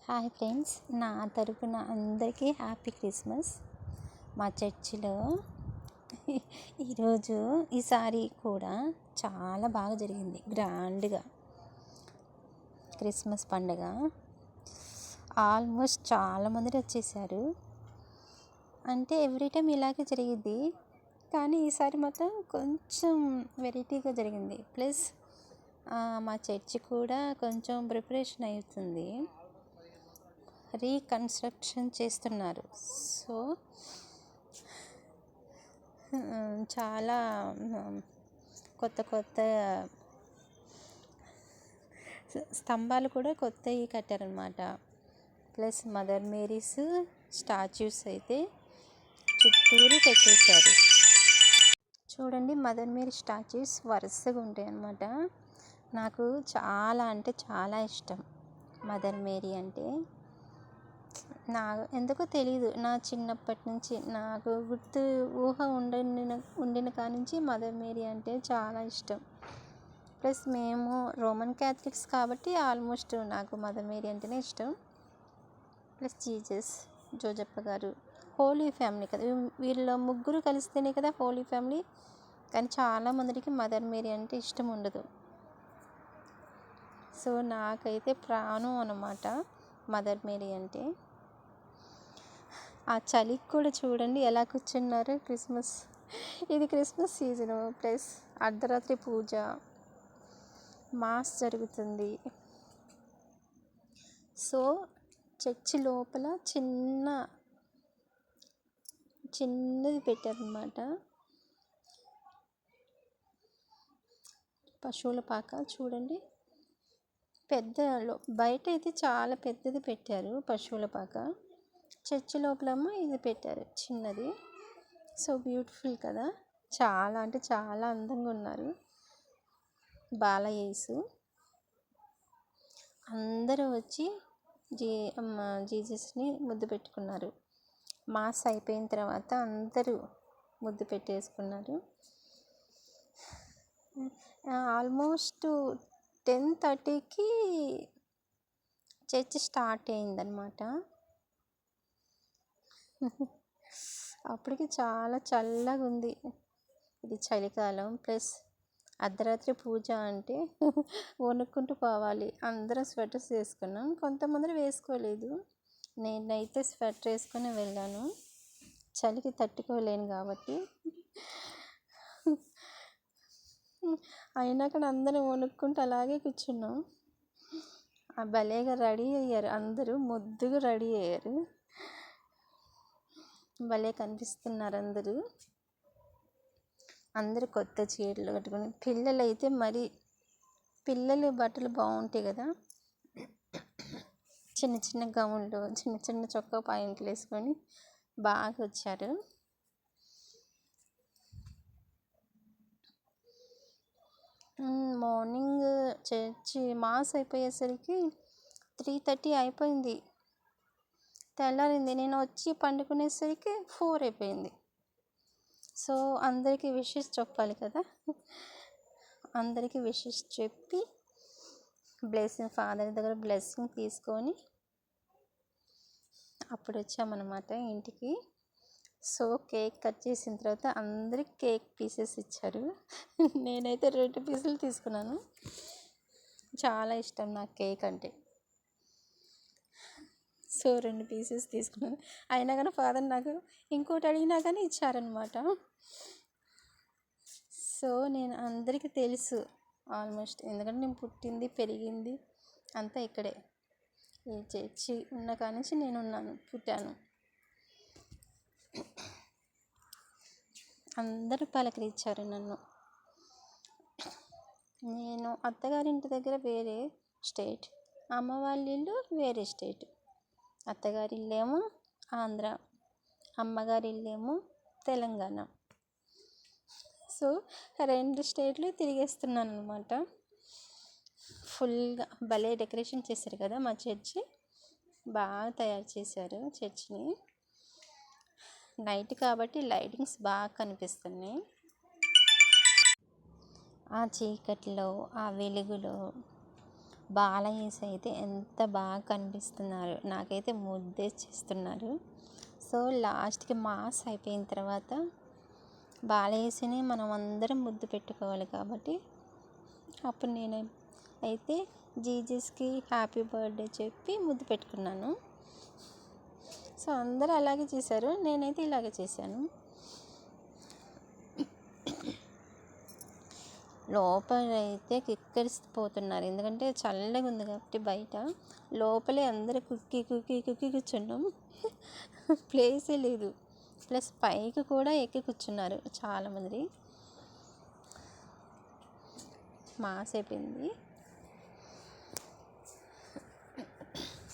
Hi friends, నా తరపున అందరికీ హ్యాపీ క్రిస్మస్. మా చర్చిలో ఈసారి కూడా చాలా బాగా జరిగింది. గ్రాండ్గా క్రిస్మస్ పండుగ ఆల్మోస్ట్ చాలామంది వచ్చేసారు. అంటే ఎవ్రీ టైం ఇలాగే జరిగింది, కానీ ఈసారి మాత్రం కొంచెం వెరైటీగా జరిగింది. ప్లస్ మా చర్చి కూడా కొంచెం ప్రిపరేషన్ అవుతుంది, రీకన్స్ట్రక్షన్ చేస్తున్నారు. సో చాలా కొత్త స్తంభాలు కూడా కొత్తవి కట్టారనమాట. ప్లస్ మదర్ మేరీస్ స్టాచ్యూస్ అయితే చుట్టూరు పెట్టేశారు. చూడండి, మదర్ మేరీ స్టాచ్యూస్ వరుసగా ఉంటాయి అన్నమాట. నాకు చాలా అంటే చాలా ఇష్టం మదర్ మేరీ అంటే. ఎందుకో తెలీదు, నా చిన్నప్పటి నుంచి నాకు ఊహ ఉండిన కానించి మదర్ మేరీ అంటే చాలా ఇష్టం. ప్లస్ మేము రోమన్ క్యాథలిక్స్ కాబట్టి ఆల్మోస్ట్ నాకు మదర్ మేరీ అంటేనే ఇష్టం. ప్లస్ జీసస్, జోజప్ప గారు, హోలీ ఫ్యామిలీ కదా, వీళ్ళ ముగ్గురు కలిస్తేనే కదా హోలీ ఫ్యామిలీ. కానీ చాలామందికి మదర్ మేరీ అంటే ఇష్టం ఉండదు. సో నాకైతే ప్రాణం అన్నమాట మదర్ మేరీ అంటే. ఆ చలికి కూడా చూడండి ఎలా కూర్చున్నారు. ఇది క్రిస్మస్ సీజను. ప్లస్ అర్ధరాత్రి పూజ, మాస్ జరుగుతుంది. సో చర్చి లోపల చిన్నది పెట్టారనమాట, పశువుల పాక. చూడండి, బయట అయితే చాలా పెద్దది పెట్టారు పశువుల పాక. చర్చి లోపలమ్మ ఇది పెట్టారు చిన్నది. సో బ్యూటిఫుల్ కదా, చాలా అంటే చాలా అందంగా ఉన్నారు బాలయేసు. అందరూ వచ్చి జీసస్ని ముద్దు పెట్టుకున్నారు. మాస్ అయిపోయిన తర్వాత అందరూ ముద్దు పెట్టేసుకున్నారు. ఆల్మోస్ట్ 10:30కి చర్చ్ స్టార్ట్ అయిందనమాట. అప్పటికి చాలా చల్లగా ఉంది. ఇది చలికాలం. ప్లస్ అర్ధరాత్రి పూజ అంటే వణుక్కుంటూ పోవాలి. అందరం స్వెటర్స్ వేసుకున్నాం, కొంతమంది వేసుకోలేదు. నేనైతే స్వెటర్ వేసుకొని వెళ్ళాను, చలికి తట్టుకోలేను కాబట్టి. అయినా కానీ అందరం వణుక్కుంటూ అలాగే కూర్చున్నాం. భలేగా రెడీ అయ్యారు, అందరూ ముద్దుగా రెడీ అయ్యారు. భలే కనిపిస్తున్నారు అందరూ కొత్త చీరలు కట్టుకుని. పిల్లలైతే పిల్లలు బట్టలు బాగుంటాయి కదా, చిన్న చిన్న గౌన్లు, చిన్న చిన్న చొక్కా పాయింట్లు వేసుకొని బాగా వచ్చారు. మార్నింగ్ చర్చి మాస్ అయిపోయేసరికి 3:30 అయిపోయింది, తెల్లారింది. నేను వచ్చి పండుకునేసరికి 4 అయిపోయింది. సో అందరికీ విషెస్ చెప్పాలి కదా, అందరికీ విషెస్ చెప్పి ఫాదర్ దగ్గర బ్లెస్సింగ్ తీసుకొని అప్పుడు వచ్చామన్నమాట ఇంటికి. సో కేక్ కట్ చేసిన తర్వాత అందరికి కేక్ పీసెస్ ఇచ్చారు. నేనైతే 2 పీసులు తీసుకున్నాను, చాలా ఇష్టం నాకు కేక్ అంటే. సో 2 పీసెస్ తీసుకున్నాను. అయినా కానీ ఫాదర్ నాకు ఇంకోటి అడిగినా కానీ ఇచ్చారనమాట. సో నేను అందరికీ తెలుసు ఆల్మోస్ట్, ఎందుకంటే నేను పుట్టింది పెరిగింది అంతా ఇక్కడే. ఈ చర్చి ఉన్న కానించి నేను పుట్టాను. అందరూ పలకరించారు నన్ను. నేను అత్తగారింటి దగ్గర వేరే స్టేట్, అమ్మ వాళ్ళ ఇల్లు వేరే స్టేట్. అత్తగారి ఇల్లేమో ఆంధ్ర, అమ్మగారి ఇల్లేమో తెలంగాణ. సో 2 స్టేట్లు తిరిగేస్తున్నాను అనమాట. ఫుల్గా భలే డెకరేషన్ చేశారు కదా మా చర్చి, బాగా తయారు చేశారు చర్చిని. నైట్ కాబట్టి లైటింగ్స్ బాగా కనిపిస్తున్నాయి. ఆ చీకట్లో, ఆ వెలుగులో బాలయ్యేసి అయితే ఎంత బాగా కనిపిస్తున్నారు, నాకైతే ముద్దేసిస్తున్నారు. సో లాస్ట్కి మాస్ అయిపోయిన తర్వాత బాలయ్యని మనం అందరం ముద్దు పెట్టుకోవాలి కాబట్టి అప్పుడు నేను అయితే జీజస్కి హ్యాపీ బర్త్డే చెప్పి ముద్దు పెట్టుకున్నాను. సో అందరూ అలాగే చేశారు, నేనైతే ఇలాగే చేశాను. లోపలైతే కిక్కరిసిపోతున్నారు, ఎందుకంటే చల్లగా ఉంది కాబట్టి బయట. లోపలే అందరూ కుక్కి కుక్కి కుక్కి కూర్చున్నాం, ప్లేసే లేదు. ప్లస్ పైకి కూడా ఎక్కి కూర్చున్నారు చాలామంది. మాస్ అయిపోయింది.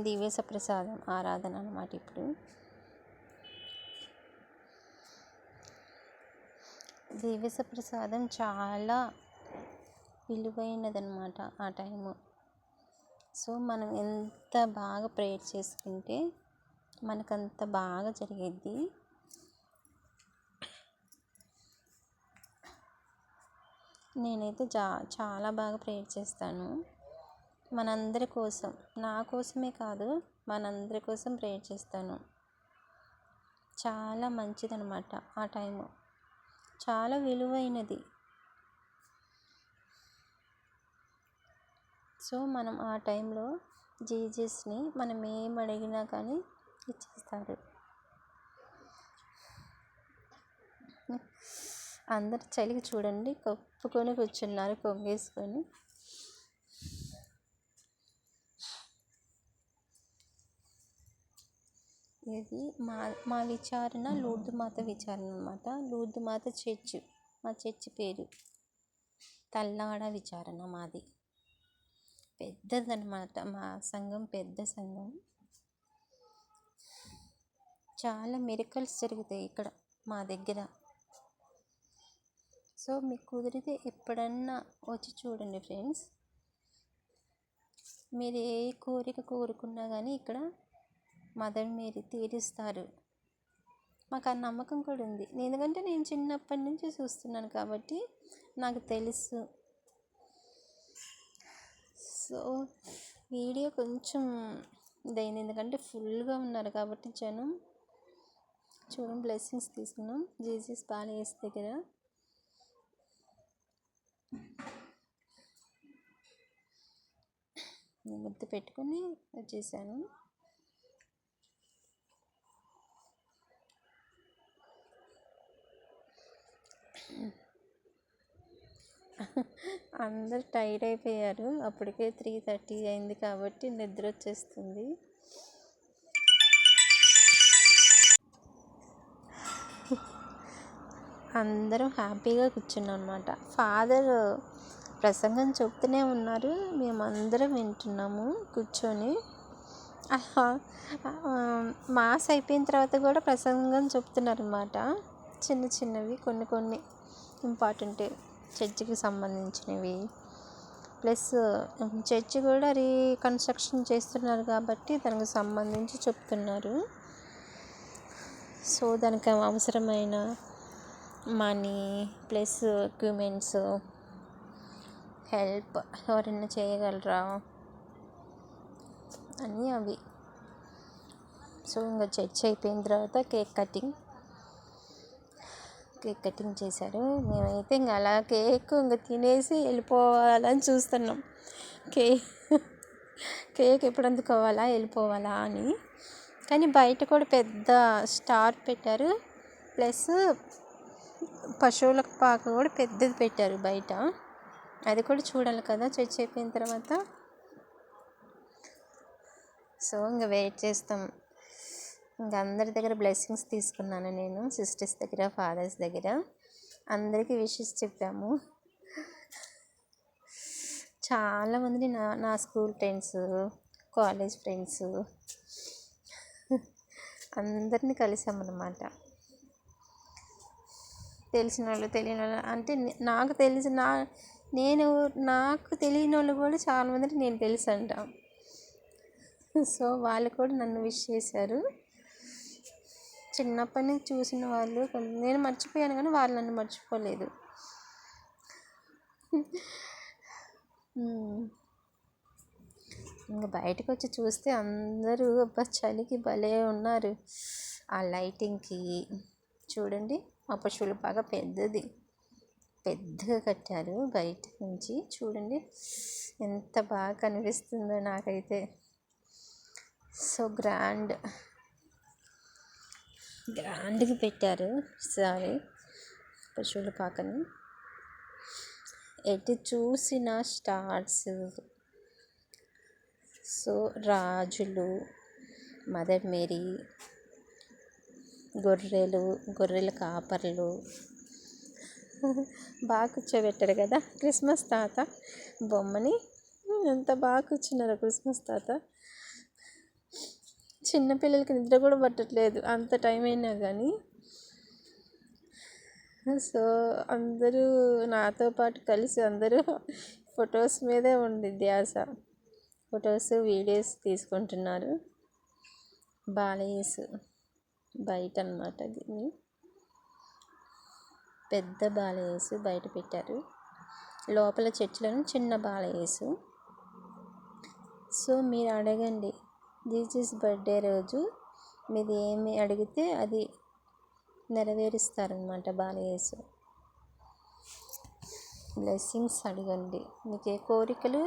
దివ్య ప్రసాదం ఆరాధన అన్నమాట. ఇప్పుడు దివ్య ప్రసాదం చాలా విలువైనదన్నమాట ఆ టైము. సో మనం ఎంత బాగా ప్రేయర్ చేసుకుంటే మనకంత బాగా జరిగిద్ది. నేనైతే చాలా బాగా ప్రేయర్ చేస్తాను మనందరి కోసం, నా కోసమే కాదు మనందరి కోసం ప్రేయర్ చేస్తాను. చాలా మంచిదన్నమాట ఆ టైము, చాలా విలువైనది. సో మనం ఆ టైంలో జీజస్ని మనం ఏం అడిగినా కానీ ఇచ్చేస్తారు. అందరు చలికి చూడండి కప్పుకొని కూర్చున్నారు కొంగేసుకొని. ఇది మా విచారణ లూర్దు మాత విచారణ అన్నమాట. లూర్దు మాత చర్చ్, మా చర్చ్ పేరు తల్లాడ విచారణ. మాది పెద్దదన్నమాట, మా సంఘం పెద్ద సంఘం. చాలా మిరకల్స్ జరుగుతాయి ఇక్కడ మా దగ్గర. సో మీకు కుదిరితే ఎప్పుడన్నా వచ్చి చూడండి ఫ్రెండ్స్. మీరు ఏ కోరిక కోరుకున్నా కానీ ఇక్కడ మదర్ మేరీ తీరుస్తారు. మాకు ఆ నమ్మకం కూడా ఉంది, ఎందుకంటే నేను చిన్నప్పటి నుంచి చూస్తున్నాను కాబట్టి నాకు తెలుసు. సో వీడియో కొంచెం ఇదైంది, ఎందుకంటే ఫుల్గా ఉన్నారు కాబట్టి జనం. చూడండి బ్లెస్సింగ్స్ తీసుకున్నాం జీసస్ బాలయ్య దగ్గర. ముద్దు పెట్టుకొని వచ్చేసాను. అందరు టైర్డ్ అయిపోయారు, అప్పటికే 3:30 అయింది కాబట్టి నిద్ర వచ్చేస్తుంది. అందరం హ్యాపీగా కూర్చున్నాం అన్నమాట. ఫాదర్ ప్రసంగం చెప్తూనే ఉన్నారు, మేమందరం వింటున్నాము కూర్చొని. మాస్ అయిపోయిన తర్వాత కూడా ప్రసంగం చెప్తున్నారు అన్నమాట. చిన్న చిన్నవి కొన్ని ఇంపార్టెంట్ చర్చికి సంబంధించినవి. ప్లస్ చర్చి కూడా రీకన్స్ట్రక్షన్ చేస్తున్నారు కాబట్టి దానికి సంబంధించి చెప్తున్నారు. సో దానికి అవసరమైన మనీ ప్లస్ ఎక్విప్మెంట్స్, హెల్ప్ ఎవరైనా చేయగలరా అని అవి. సో ఇంకా చర్చ్ అయిపోయిన తర్వాత కేక్ కటింగ్ చేశారు. మేమైతే ఇంకా అలా కేక్ ఇంకా తినేసి వెళ్ళిపోవాలని చూస్తున్నాం. కేక్ ఎప్పుడు అందుకోవాలా వెళ్ళిపోవాలా అని. కానీ బయట కూడా పెద్ద స్టార్ పెట్టారు, ప్లస్ పశువులకు పాక కూడా పెద్దది పెట్టారు బయట. అది కూడా చూడాలి కదా చర్చ్ అయిపోయిన తర్వాత. సో ఇంకా వెయిట్ చేస్తాం. ఇంకా అందరి దగ్గర బ్లెస్సింగ్స్ తీసుకున్నాను నేను, సిస్టర్స్ దగ్గర, ఫాదర్స్ దగ్గర. అందరికీ విషెస్ చెప్పాము. చాలామంది నా స్కూల్ ఫ్రెండ్స్, కాలేజ్ ఫ్రెండ్స్ అందరినీ కలిసామన్నమాట. తెలిసిన వాళ్ళు తెలియని వాళ్ళు అంటే నాకు తెలియని వాళ్ళు కూడా చాలామందికి నేను తెలుసు అంట. సో వాళ్ళు కూడా నన్ను విష్ చేశారు. చిన్నప్పటి నుంచి చూసిన వాళ్ళు, నేను మర్చిపోయాను కానీ వాళ్ళు నన్ను మర్చిపోలేదు. ఇంకా బయటకు వచ్చి చూస్తే అందరూ అబ్బా చలికి భలే ఉన్నారు. ఆ లైటింగ్కి చూడండి, మా పశువుల పాక పెద్దగా కట్టారు. బయట నుంచి చూడండి ఎంత బాగా కనిపిస్తుందో నాకైతే. సో గ్రాండ్గా పెట్టారు సారీ పశువుల పాకని. ఎటు చూసిన స్టార్స్, సో రాజులు, మదర్ మేరీ, గొర్రెల కాపర్లు బాగా కూర్చోబెట్టారు కదా క్రిస్మస్ తాత బొమ్మని. ఎంత బాగా కూర్చున్నారు క్రిస్మస్ తాత. చిన్నపిల్లలకి నిద్ర కూడా పట్టట్లేదు అంత టైం అయినా కానీ. సో అందరూ నాతో పాటు కలిసి అందరూ ఫొటోస్ మీదే ఉంది ధ్యాస. ఫొటోస్ వీడియోస్ తీసుకుంటున్నారు. బాలయేసు బయట అన్నమాట. దీన్ని పెద్ద బాలయేసు బయట పెట్టారు. లోపల చర్చిలను చిన్న బాలయేసు. సో మీరు అడగండి, జీసస్ బర్త్డే రోజు మీది ఏమి అడిగితే అది నెరవేరుస్తారనమాట బాలయేసు. బ్లెస్సింగ్స్ అడగండి, మీకు ఏ కోరికలు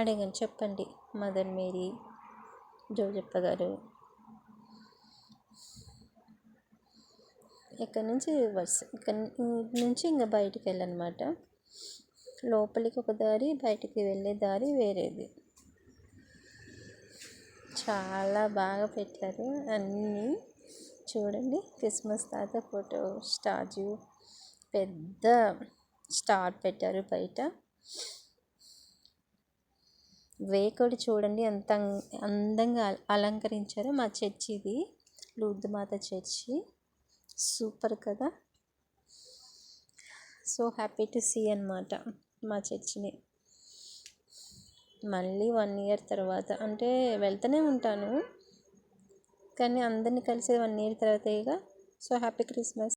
అడగండి, చెప్పండి. మదర్ మేరీ, జోజప్ప గారు. ఇక్కడ నుంచి ఇంకా బయటికి వెళ్ళనమాట. లోపలికి ఒక దారి, బయటికి వెళ్ళే దారి వేరేది. చాలా బాగా పెట్టారు అన్నీ. చూడండి క్రిస్మస్ తాత ఫోటో, స్టాచ్యూ, పెద్ద స్టార్ పెట్టారు బయట. వేకుడు చూడండి ఎంత అందంగా అలంకరించారు. మా చర్చి ఇది, లూర్దు మాత చర్చి. సూపర్ కదా. సో హ్యాపీ టు సీ అన్నమాట మా చర్చిని. మళ్ళీ 1 year తర్వాత, అంటే వెళ్తూనే ఉంటాను కానీ అందరినీ కలిసి 1 year తర్వాతేగా. So happy Christmas.